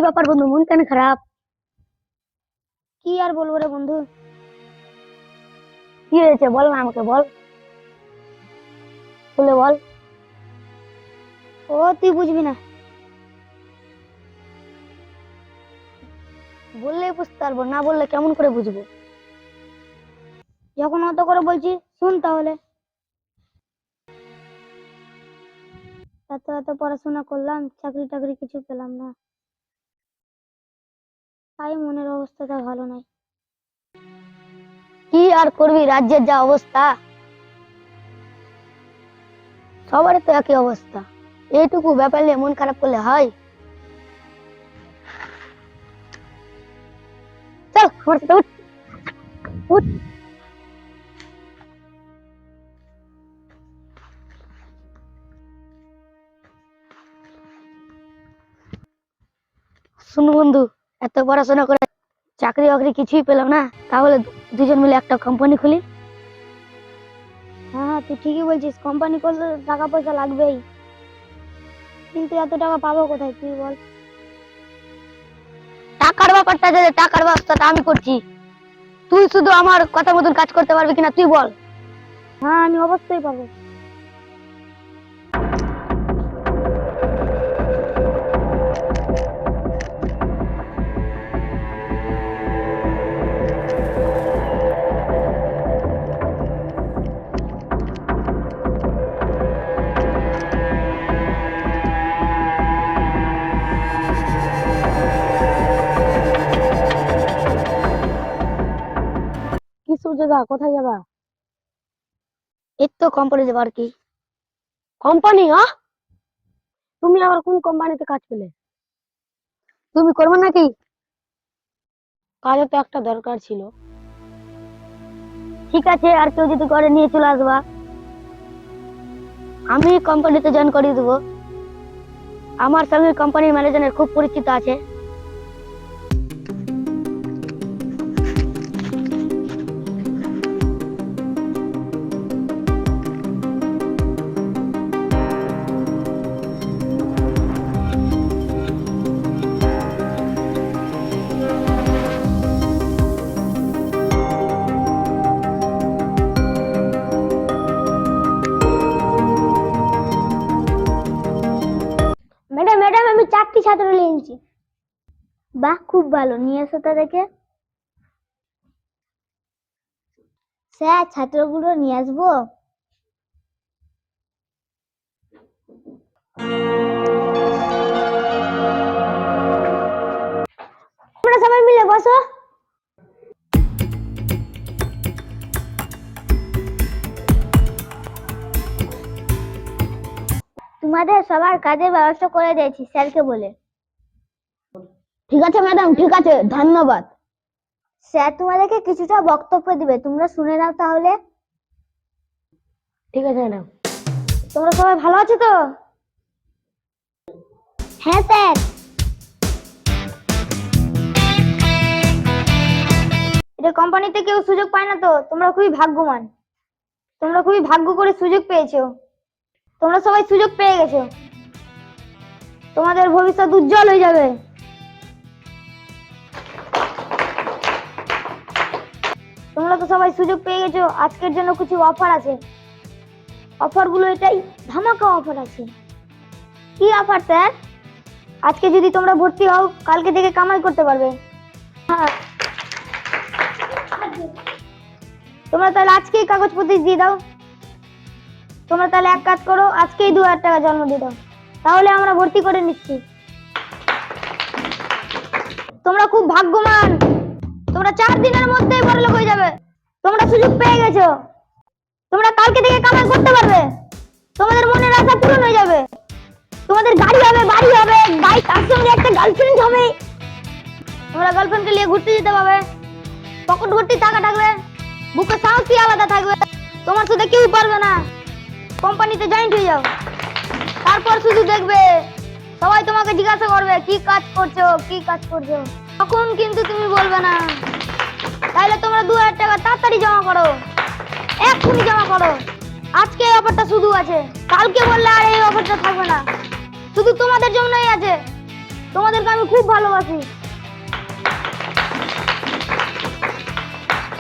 ব্যাপার বন্ধু, মন কেন খারাপ? কি আর বলবো রে বন্ধু। কি হয়েছে বল না, আমাকে বল, খুলে বল। ও তুই বুঝবি না, বললে বুঝতে পারবো, না বললে কেমন করে বুঝবো? যখন অত করে বলছি শুন তাহলে। এত এত পড়াশোনা করলাম, চাকরি টাকরি কিছু পেলাম না, তাই মনের অবস্থাটা ভালো নাই। কি আর করবি, রাজ্যের যা অবস্থা, সবার তো একই অবস্থা। এইটুকু ব্যাপার নিয়ে মন খারাপ করলে হয়? চল আমার সাথে উঠ, উঠ। শুনো বন্ধু, এত পড়াশোনা করে চাকরি বাকরি কিছুই পেলাম না, তাহলে দুজন মিলে একটা কোম্পানি খুলি। হ্যাঁ তুই ঠিকই বলছিস, কোম্পানি করলে টাকা পয়সা লাগবেই, কিন্তু এত টাকা পাবো কোথায় তুই বল। টাকার ব্যাপারটা, যে টাকার ব্যবস্থাটা আমি করছি, তুই শুধু আমার কথা মতন কাজ করতে পারবি কিনা তুই বল। হ্যাঁ আমি অবশ্যই পাবো। কি সুযোগা, কোথায় যাবা? এই তো কোম্পানি যাবার। কি কোম্পানি? হ্যাঁ, তুমি আবার কোন কোম্পানিতে কাজ পেলে? তুমি করবে নাকি? কাজে তো একটা দরকার ছিল। ঠিক আছে, আর কেউ যদি করে নিয়ে চলে আসবা, আমি কোম্পানিতে জয়েন করিয়ে দেবো। আমার সঙ্গে কোম্পানির ম্যানেজারের খুব পরিচিত আছে। ম্যাডাম ম্যাডাম আমি 4টি ছাত্র নিয়েছি। বাহ খুব ভালো, নিয়ে এসো তাদেরকে। স্যার ছাত্রগুলো নিয়ে আসবো? তোমরা সবাই মিলে বসো। তোমাদের সবার কাজের ব্যবস্থা করে দিয়েছি স্যারকে বলে। ঠিক আছে ম্যাডাম, ঠিক আছে, ধন্যবাদ। স্যার তোমাদেরকে কিছুটা বক্তব্য দিবে, তোমরা শুনে নাও তাহলে। ঠিক আছে ম্যাডাম। তোমরা সবাই ভালো আছো তো? হ্যাঁ স্যার। এটা কোম্পানিতে কেউ সুযোগ পায় না তো, তোমরা খুবই ভাগ্যবান। তোমরা খুবই ভাগ্য করে সুযোগ পেয়েছো। তোমরা সবাই সুযোগ পেয়ে গেছো, তোমাদের ভবিষ্যৎ উজ্জ্বল হয়ে যাবে। তোমরা তো সবাই সুযোগ পেয়ে গেছো, আজকের জন্য কিছু অফার আছে। অফার গুলো এটাই, ধামাকা অফার আছে। কি অফার স্যার? আজকে যদি তোমরা ভর্তি হও, কালকে থেকে কামাই করতে পারবে। হ্যাঁ, তোমরা তাহলে আজকেই কাগজপত্র দিয়ে দাও। তোমরা তাহলে এক কাজ করো, আজকেই 2000 টাকা জন্ম দিয়ে দাও, তাহলে আমরা ভর্তি করে নিচ্ছি। তোমরা খুব ভাগ্যবান, তোমরা 4 দিনের মধ্যেই বড়লোক হয়ে যাবে। তোমরা সুযোগ পেয়ে গেছো, তোমরা কালকে থেকে কামাই করতে পারবে, তোমাদের মনের আশা পূরণ হয়ে যাবে। তোমাদের গাড়ি হবে, বাড়ি হবে, বাইক, তার সঙ্গে একটা গার্লফ্রেন্ড হবে। তোমরা গার্লফ্রেন্ডকে নিয়ে ঘুরতে যেতে পারবে, পকেট ভর্তি টাকা থাকবে, বুকে সাহসী আলাদা থাকবে, তোমার সাথে কেউ পারবে না। কোম্পানিতে জয়েন্ট হয়ে যাও, তারপর শুধু দেখবে সবাই তোমাকে জিজ্ঞাসা করবে কি কাজ করছো, কি কাজ করছো, তখন কিন্তু তুমি বলবে না। তাহলে তোমরা 2000 টাকা তাড়াতাড়ি জমা করো, এক্ষুনি জমা করো। আজকে এই অফারটা শুধু আছে, কালকে বললে আর এই অফারটা থাকবে না, শুধু তোমাদের জন্যই আছে। তোমাদেরকে আমি খুব ভালোবাসি।